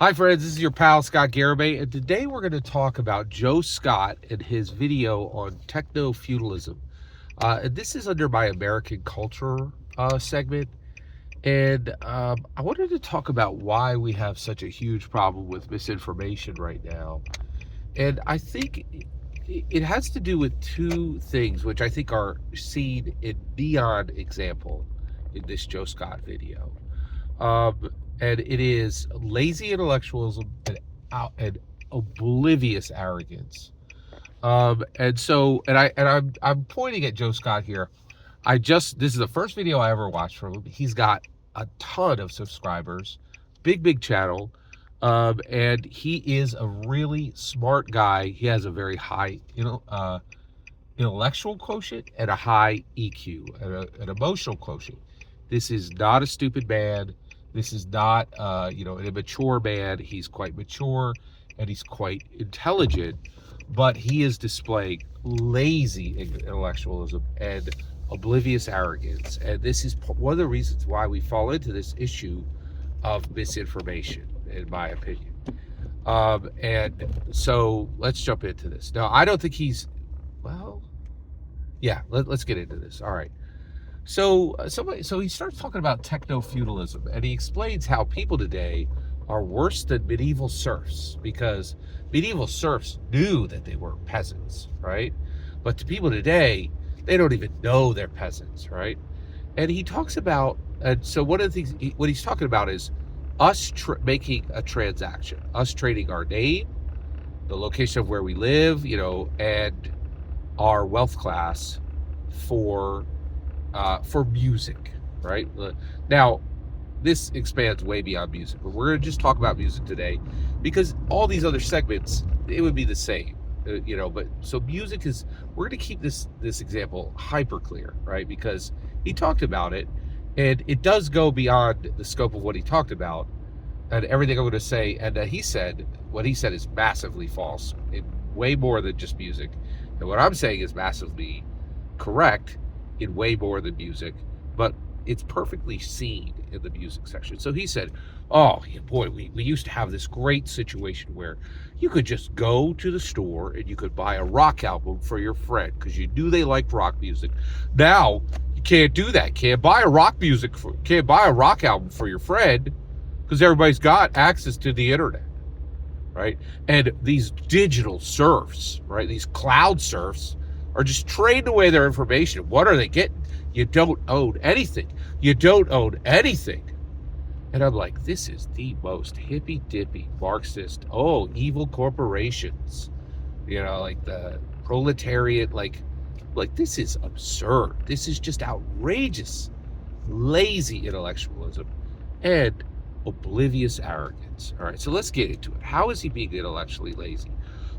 Hi friends, this is your pal Scott Garibay, and today we're going to talk about Joe Scott and his video on techno-feudalism. And this is under my American culture segment, and I wanted to talk about why we have such a huge problem with misinformation right now. And I think it has to do with two things, which I think are seen in neon example in this Joe Scott video. Um, and it is lazy intellectualism and oblivious arrogance. I'm pointing at Joe Scott here. This is the first video I ever watched from him. He's got a ton of subscribers, big channel, and he is a really smart guy. He has a very high, intellectual quotient and a high EQ, an emotional quotient. This is not a stupid man. This is not, an immature man. He's quite mature and he's quite intelligent, but he is displaying lazy intellectualism and oblivious arrogance. And this is one of the reasons why we fall into this issue of misinformation, in my opinion. And so let's jump into this. Now, I don't think let's get into this. All right. So he starts talking about techno-feudalism, and he explains how people today are worse than medieval serfs, because medieval serfs knew that they were peasants, right? But to people today, they don't even know they're peasants, right? And he talks about, and so one of the things, what he's talking about is us making a transaction, us trading our name, the location of where we live, and our wealth class for music, right? Now, this expands way beyond music, but we're going to just talk about music today because all these other segments, it would be the same, but so music is, we're going to keep this example hyper clear, right? Because he talked about it and it does go beyond the scope of what he talked about, and everything I'm going to say, and what he said is massively false, way more than just music. And what I'm saying is massively correct in way more than music, but it's perfectly seen in the music section. So he said, oh boy, we used to have this great situation where you could just go to the store and you could buy a rock album for your friend because you knew they liked rock music. Now you can't do that. Can't buy a rock album for your friend because everybody's got access to the internet, right? And these digital serfs, right? These cloud serfs are just trading away their information. What are they getting? You don't own anything. You don't own anything. And I'm like, this is the most hippy-dippy Marxist, evil corporations, like the proletariat, like this is absurd. This is just outrageous, lazy intellectualism and oblivious arrogance. All right, so let's get into it. How is he being intellectually lazy?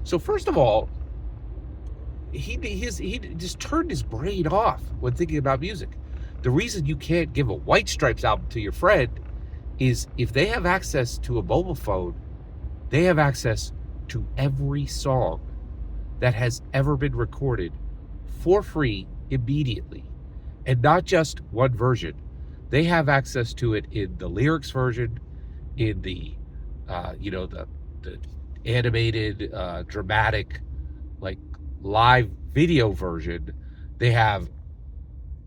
So first of all, he just turned his brain off when thinking about music. The reason you can't give a White Stripes album to your friend is if they have access to a mobile phone, they have access to every song that has ever been recorded for free immediately, and not just one version. They have access to it in the lyrics version, in the the animated dramatic, like, live video version. They have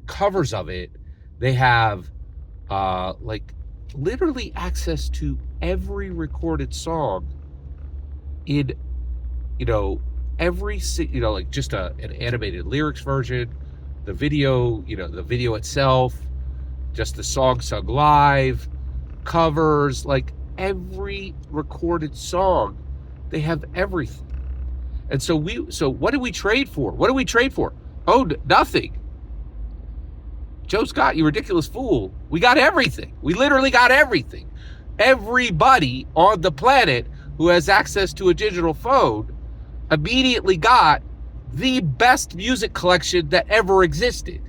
covers of it. They have literally access to every recorded song in just an animated lyrics version, the video itself, just the song sung live, covers, like every recorded song. They have everything. And so what do we trade for? Oh, nothing. Joe Scott, you ridiculous fool. We got everything. We literally got everything. Everybody on the planet who has access to a digital phone immediately got the best music collection that ever existed.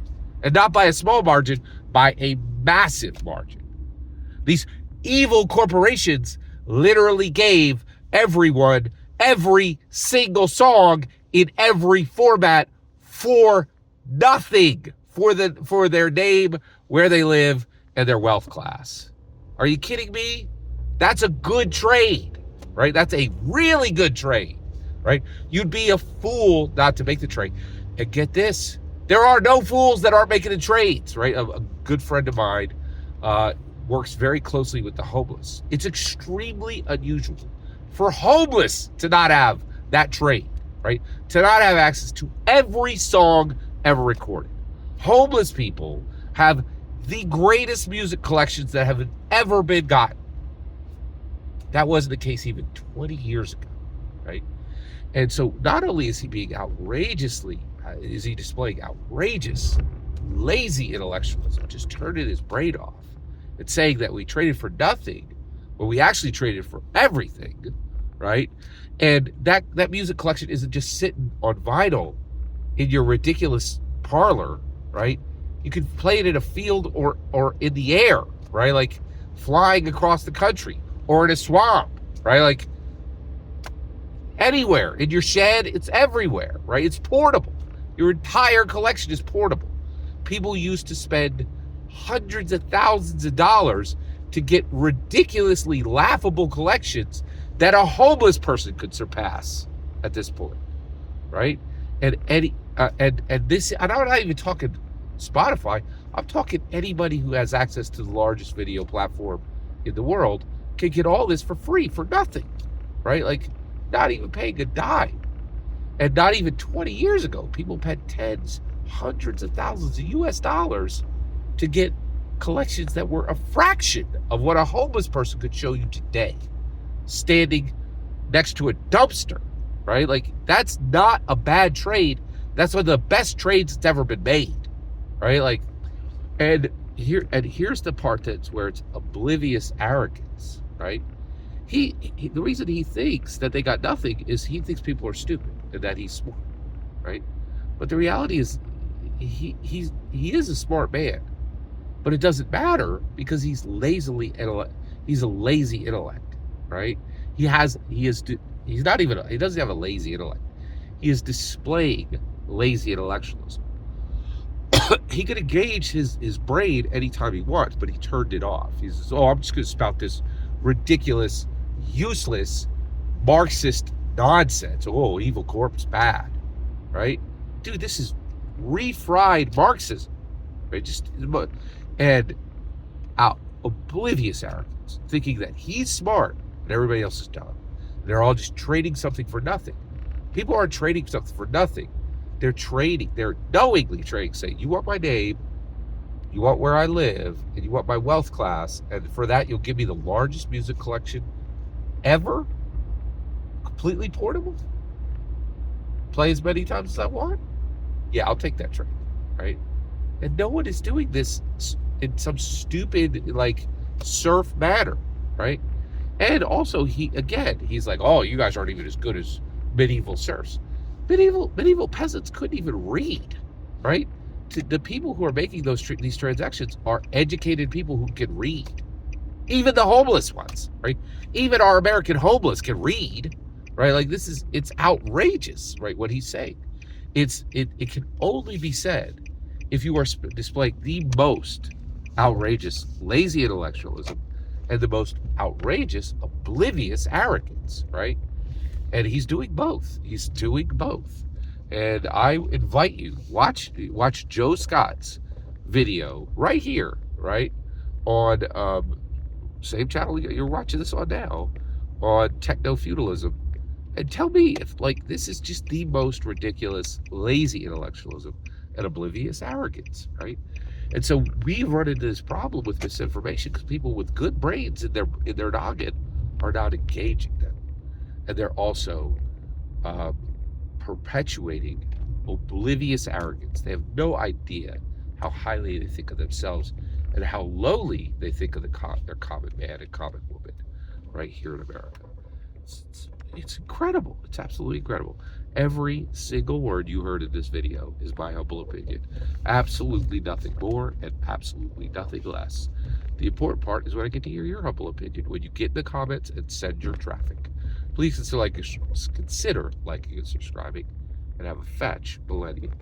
And not by a small margin, by a massive margin. These evil corporations literally gave everyone every single song in every format for nothing, for their name, where they live, and their wealth class. Are you kidding me? That's a good trade, right? That's a really good trade, right? You'd be a fool not to make the trade. And get this, there are no fools that aren't making the trades, right? A good friend of mine works very closely with the homeless. It's extremely unusual for homeless to not have that trade, right? To not have access to every song ever recorded. Homeless people have the greatest music collections that have ever been gotten. That wasn't the case even 20 years ago, right? And so not only is he being is he displaying outrageous, lazy intellectualism, just turning his brain off and saying that we traded for nothing, but we actually traded for everything, right? And that music collection isn't just sitting on vinyl in your ridiculous parlor, right? You can play it in a field or in the air, right? Like flying across the country or in a swamp, right? Like anywhere in your shed, it's everywhere, right? It's portable. Your entire collection is portable. People used to spend hundreds of thousands of dollars to get ridiculously laughable collections that a homeless person could surpass at this point, right? And this, and I'm not even talking Spotify. I'm talking anybody who has access to the largest video platform in the world can get all this for free, for nothing, right? Like not even paying a dime. And not even 20 years ago, people paid tens, hundreds of thousands of US dollars to get collections that were a fraction of what a homeless person could show you today, standing next to a dumpster, right? Like that's not a bad trade. That's one of the best trades that's ever been made, right? Like, and here's the part that's where it's oblivious arrogance, right? He the reason he thinks that they got nothing is he thinks people are stupid and that he's smart, right? But the reality is he is a smart man, but it doesn't matter because he's a lazy intellect, right? He doesn't have a lazy intellect. He is displaying lazy intellectualism. He could engage his brain anytime he wants, but he turned it off. He says, "Oh, I'm just going to spout this ridiculous, useless, Marxist nonsense. Oh, evil corp's bad, right? Dude, this is refried Marxism, right? And oblivious arrogance, thinking that he's smart and everybody else is dumb. They're all just trading something for nothing. People aren't trading something for nothing. They're knowingly trading, saying, you want my name, you want where I live, and you want my wealth class, and for that you'll give me the largest music collection ever, completely portable, play as many times as I want. Yeah, I'll take that trade, right? And no one is doing this in some stupid, like, surf manner, right? And also, he's like, oh, you guys aren't even as good as medieval serfs. Medieval peasants couldn't even read, right? The people who are making these transactions are educated people who can read. Even the homeless ones, right? Even our American homeless can read, right? Like it's outrageous, right? What he's saying. It can only be said if you are displaying the most outrageous lazy intellectualism and the most outrageous oblivious arrogance, right? And he's doing both. And I invite you, watch Joe Scott's video right here, right? On same channel you're watching this on now, on techno-feudalism. And tell me if like this is just the most ridiculous, lazy intellectualism and oblivious arrogance, right? And so we've run into this problem with misinformation because people with good brains in their noggin are not engaging them. And they're also perpetuating oblivious arrogance. They have no idea how highly they think of themselves and how lowly they think of their common man and common woman right here in America. It's incredible. It's absolutely incredible. Every single word you heard in this video is my humble opinion. Absolutely nothing more and absolutely nothing less. The important part is when I get to hear your humble opinion, when you get in the comments and send your traffic. Please consider liking and subscribing, and have a fetch millennium.